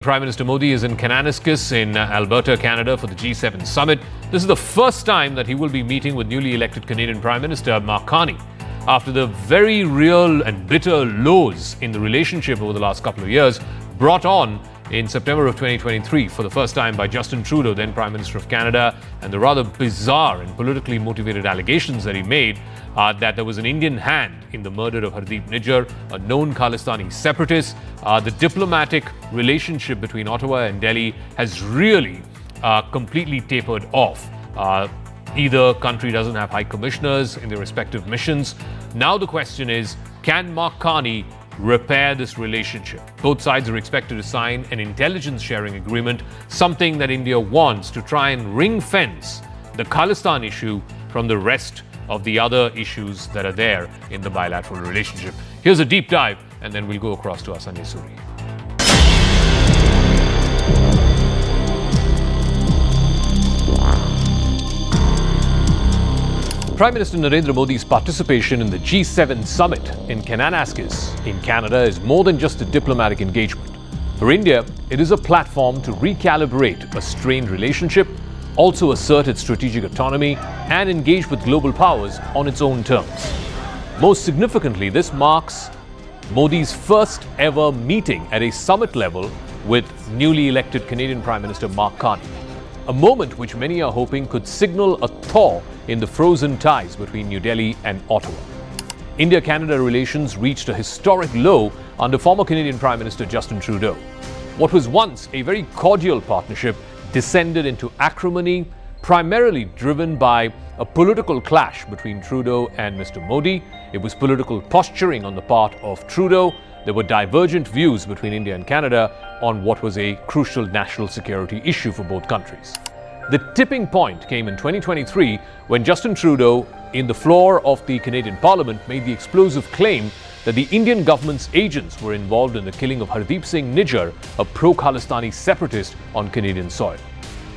Prime Minister Modi is in Kananaskis in Alberta, Canada for the G7 summit. This is the first time that he will be meeting with newly elected Canadian Prime Minister Mark Carney. After the very real and bitter lows in the relationship over the last couple of years, brought on in September of 2023 for the first time by Justin Trudeau, then Prime Minister of Canada, and the rather bizarre and politically motivated allegations that he made that there was an Indian hand in the murder of Hardeep Nijjar, a known Khalistani separatist. The diplomatic relationship between Ottawa and Delhi has really completely tapered off. Either country doesn't have high commissioners in their respective missions. Now the question is, can Mark Carney repair this relationship? Both sides are expected to sign an intelligence sharing agreement, something that India wants to try and ring fence the Khalistan issue from the rest of the other issues that are there in the bilateral relationship. Here's a deep dive, and then we'll go across to Sanjay Suri. Prime Minister Narendra Modi's participation in the G7 summit in Kananaskis in Canada is more than just a diplomatic engagement. For India, it is a platform to recalibrate a strained relationship, also assert its strategic autonomy, and engage with global powers on its own terms. Most significantly, this marks Modi's first ever meeting at a summit level with newly elected Canadian Prime Minister Mark Carney. A moment which many are hoping could signal a thaw in the frozen ties between New Delhi and Ottawa. India-Canada relations reached a historic low under former Canadian Prime Minister Justin Trudeau. What was once a very cordial partnership descended into acrimony, primarily driven by a political clash between Trudeau and Mr. Modi. It was political posturing on the part of Trudeau. There were divergent views between India and Canada on what was a crucial national security issue for both countries. The tipping point came in 2023 when Justin Trudeau, in the floor of the Canadian Parliament, made the explosive claim that the Indian government's agents were involved in the killing of Hardeep Singh Nijjar, a pro-Khalistani separatist on Canadian soil.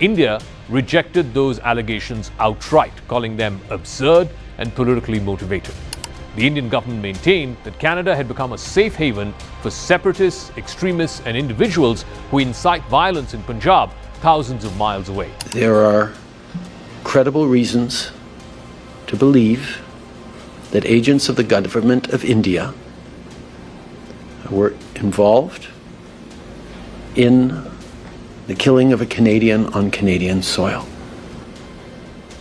India rejected those allegations outright, calling them absurd and politically motivated. The Indian government maintained that Canada had become a safe haven for separatists, extremists, and individuals who incite violence in Punjab, thousands of miles away. There are credible reasons to believe that agents of the government of India were involved in the killing of a Canadian on Canadian soil.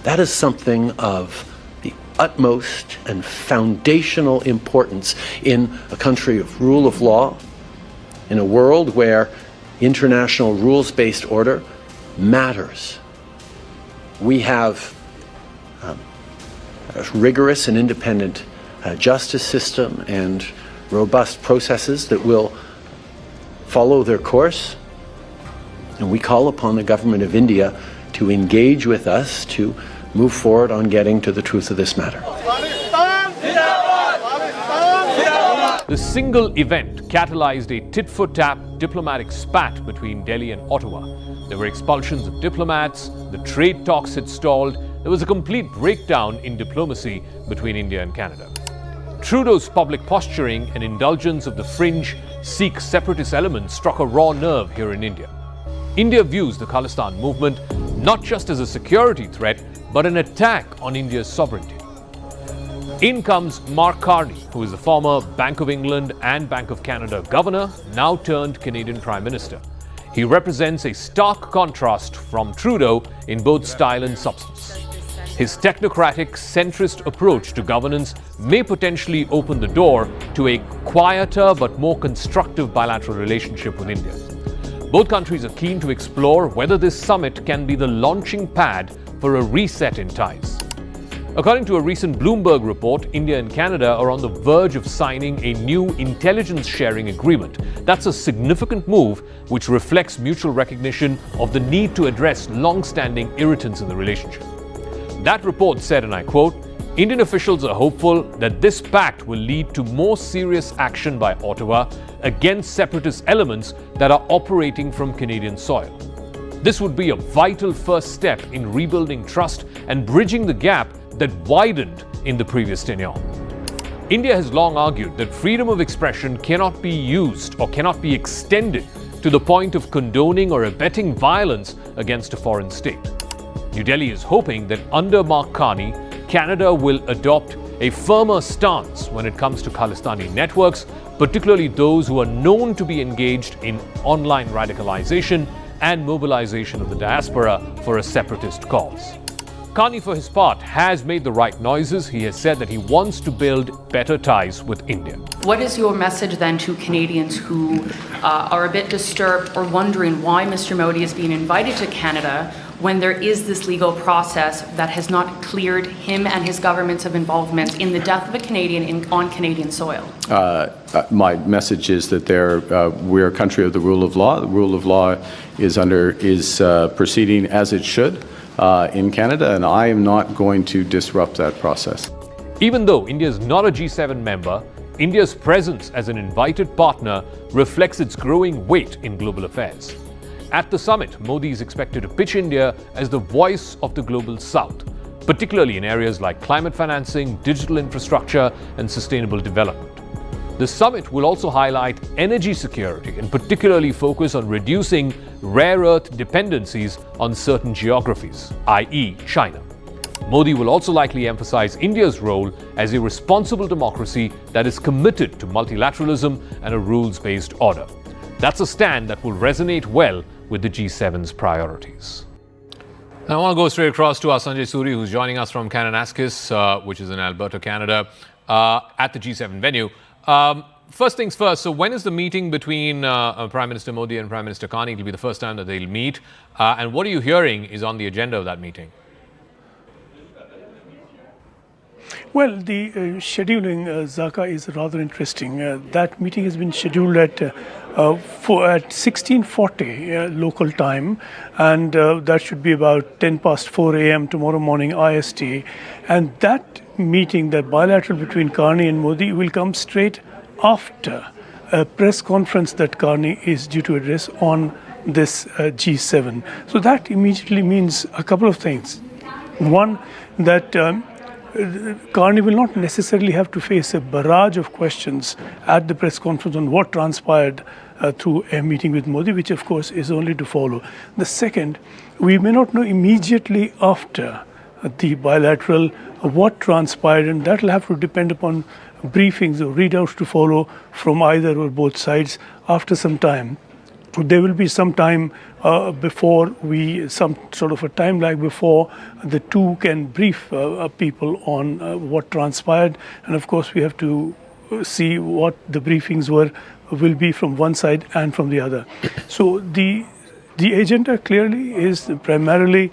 That is something of the utmost and foundational importance in a country of rule of law, in a world where international rules-based order matters. We have a rigorous and independent justice system and robust processes that will follow their course. And we call upon the government of India to engage with us to move forward on getting to the truth of this matter. The single event catalyzed a tit-for-tat diplomatic spat between Delhi and Ottawa. There were expulsions of diplomats, the trade talks had stalled, there was a complete breakdown in diplomacy between India and Canada. Trudeau's public posturing and indulgence of the fringe Sikh separatist elements struck a raw nerve here in India. India views the Khalistan movement not just as a security threat, but an attack on India's sovereignty. In comes Mark Carney, who is the former Bank of England and Bank of Canada governor, now turned Canadian Prime Minister. He represents a stark contrast from Trudeau in both style and substance. His technocratic, centrist approach to governance may potentially open the door to a quieter but more constructive bilateral relationship with India. Both countries are keen to explore whether this summit can be the launching pad for a reset in ties. According to a recent Bloomberg report, India and Canada are on the verge of signing a new intelligence sharing agreement. That's a significant move which reflects mutual recognition of the need to address long-standing irritants in the relationship. That report said, and I quote, "Indian officials are hopeful that this pact will lead to more serious action by Ottawa against separatist elements that are operating from Canadian soil. This would be a vital first step in rebuilding trust and bridging the gap that widened in the previous tenure." India has long argued that freedom of expression cannot be used or cannot be extended to the point of condoning or abetting violence against a foreign state. New Delhi is hoping that under Mark Carney, Canada will adopt a firmer stance when it comes to Khalistani networks, particularly those who are known to be engaged in online radicalization and mobilization of the diaspora for a separatist cause. Carney, for his part, has made the right noises. He has said that he wants to build better ties with India. What is your message then to Canadians who are a bit disturbed or wondering why Mr. Modi is being invited to Canada when there is this legal process that has not cleared him and his governments of involvement in the death of a Canadian on Canadian soil? My message is that we're a country of the rule of law. The rule of law is proceeding as it should in Canada, and I am not going to disrupt that process. Even though India is not a G7 member, India's presence as an invited partner reflects its growing weight in global affairs. At the summit, Modi is expected to pitch India as the voice of the global south, particularly in areas like climate financing, digital infrastructure, and sustainable development. The summit will also highlight energy security and particularly focus on reducing rare earth dependencies on certain geographies, i.e. China. Modi will also likely emphasize India's role as a responsible democracy that is committed to multilateralism and a rules-based order. That's a stand that will resonate well with the G7's priorities. Now, I want to go straight across to our Sanjay Suri, who's joining us from Kananaskis, which is in Alberta, Canada, at the G7 venue. First things first, so when is the meeting between Prime Minister Modi and Prime Minister Carney? It will be the first time that they'll meet. And what are you hearing is on the agenda of that meeting? Well, the scheduling, Zakka, is rather interesting. That meeting has been scheduled at 16:40 local time, and that should be about 10 past 4 a.m. tomorrow morning IST. And that meeting, the bilateral between Carney and Modi, will come straight after a press conference that Carney is due to address on this G7. So that immediately means a couple of things. One, that Carney will not necessarily have to face a barrage of questions at the press conference on what transpired through a meeting with Modi, which of course is only to follow. The second, we may not know immediately after the bilateral what transpired, and that will have to depend upon briefings or readouts to follow from either or both sides after some time. There will be some time before some sort of a time lag before the two can brief people on what transpired, and of course we have to see what the briefings will be from one side and from the other. So the agenda clearly is primarily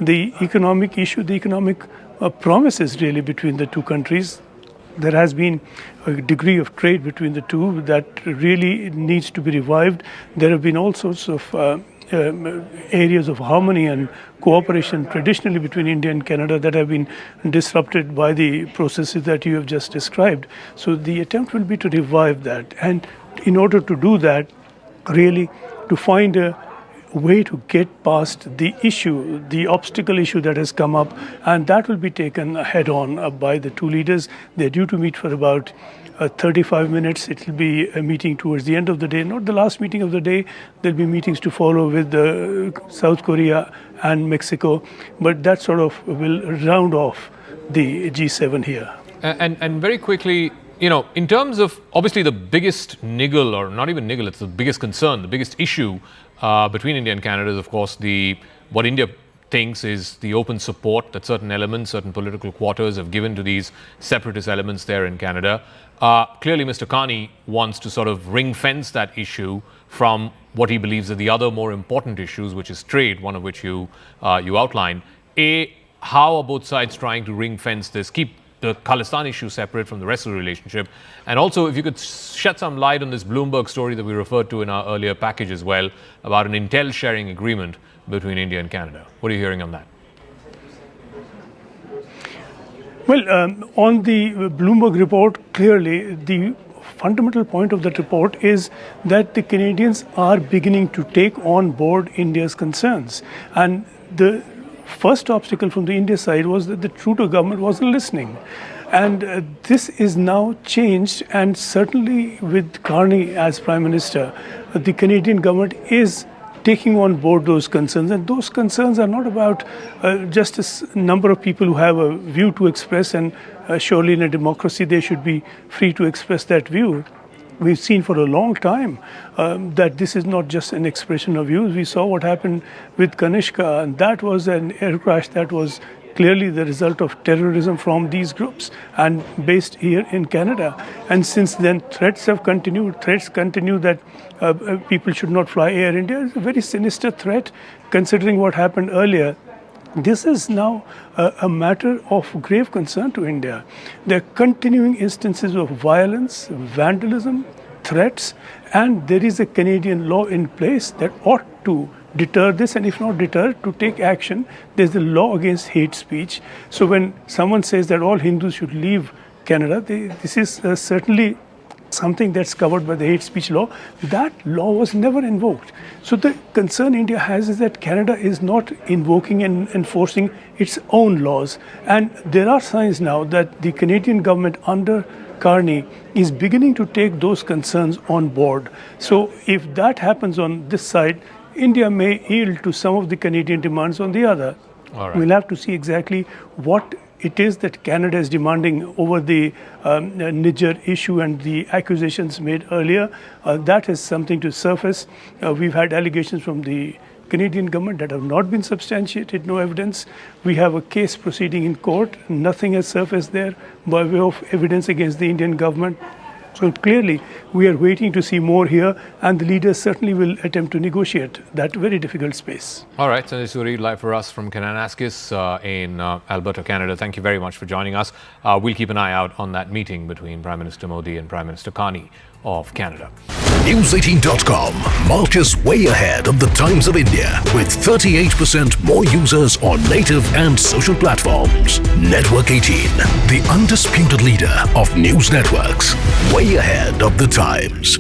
the economic issue, the economic promises really between the two countries. There has been a degree of trade between the two that really needs to be revived. There have been all sorts of areas of harmony and cooperation traditionally between India and Canada that have been disrupted by the processes that you have just described. So the attempt will be to revive that. And in order to do that, really to find a way to get past the issue, the obstacle issue that has come up, and that will be taken head on by the two leaders. They're due to meet for about 35 minutes. It will be a meeting towards the end of the day, not the last meeting of the day. There'll be meetings to follow with South Korea and Mexico, but that sort of will round off the G7 here. And very quickly, you know, in terms of obviously the biggest niggle, or not even niggle, it's the biggest concern, the biggest issue between India and Canada is, of course, what India thinks is the open support that certain elements, certain political quarters have given to these separatist elements there in Canada. Clearly, Mr. Carney wants to sort of ring fence that issue from what he believes are the other more important issues, which is trade, one of which you outlined. How are both sides trying to ring fence this, keep the Khalistan issue separate from the rest of the relationship? And also, if you could shed some light on this Bloomberg story that we referred to in our earlier package as well, about an intel sharing agreement between India and Canada. What are you hearing on that? Well, on the Bloomberg report, clearly the fundamental point of that report is that the Canadians are beginning to take on board India's concerns. And the first obstacle from the India side was that the Trudeau government wasn't listening. And this is now changed, and certainly with Carney as Prime Minister, the Canadian government is taking on board those concerns. And those concerns are not about just a number of people who have a view to express, and surely in a democracy they should be free to express that view. We've seen for a long time that this is not just an expression of views. We saw what happened with Kanishka, and that was an air crash that was clearly the result of terrorism from these groups and based here in Canada. And since then, threats have continued. Threats continue that people should not fly Air India. It's a very sinister threat considering what happened earlier. This is now a matter of grave concern to India. There are continuing instances of violence, vandalism, threats, and there is a Canadian law in place that ought to deter this, and if not deter, to take action. There's the law against hate speech. So when someone says that all Hindus should leave Canada, this is certainly something that's covered by the hate speech law. That law was never invoked. So the concern India has is that Canada is not invoking and enforcing its own laws. And there are signs now that the Canadian government under Carney is beginning to take those concerns on board. So if that happens on this side, India may yield to some of the Canadian demands on the other. All right. We'll have to see exactly what it is that Canada is demanding over the Niger issue and the accusations made earlier. That is something to surface. We've had allegations from the Canadian government that have not been substantiated, no evidence. We have a case proceeding in court. Nothing has surfaced there by way of evidence against the Indian government. So clearly, we are waiting to see more here, and the leaders certainly will attempt to negotiate that very difficult space. All right, Sanjay Suri, live for us from Kananaskis in Alberta, Canada. Thank you very much for joining us. We'll keep an eye out on that meeting between Prime Minister Modi and Prime Minister Carney of Canada. News18.com. Mark is way ahead of the Times of India with 38% more users on native and social platforms. Network 18, the undisputed leader of news networks. Way ahead of the Times.